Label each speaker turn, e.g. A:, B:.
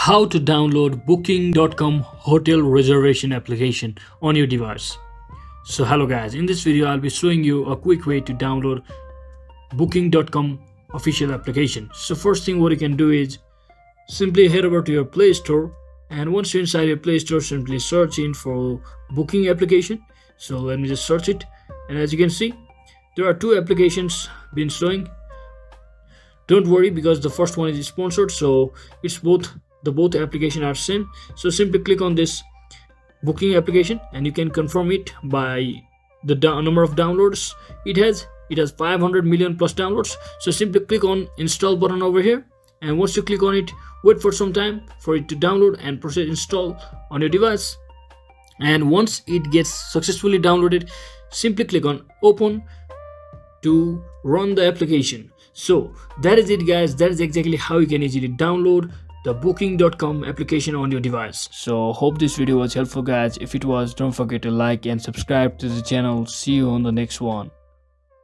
A: How to download booking.com hotel reservation application on your device. So hello guys, in this video I'll be showing you a quick way to download booking.com official application. So first thing what you can do is simply head over to your Play Store, and once you're inside your Play Store, simply search in for booking application. So let me just search it, and as you can see there are two applications been showing. Don't worry, because the first one is sponsored, so it's both application are same. So simply click on this booking application and you can confirm it by the number of downloads it has. It has 500 million plus downloads. So simply click on install button over here, and once you click on it, wait for some time for it to download and process install on your device. And once it gets successfully downloaded, simply click on open to run the application. So that is it guys, that is exactly how you can easily download the booking.com application on your device. So hope this video was helpful guys. If it was, don't forget to like and subscribe to the channel. See you on the next one.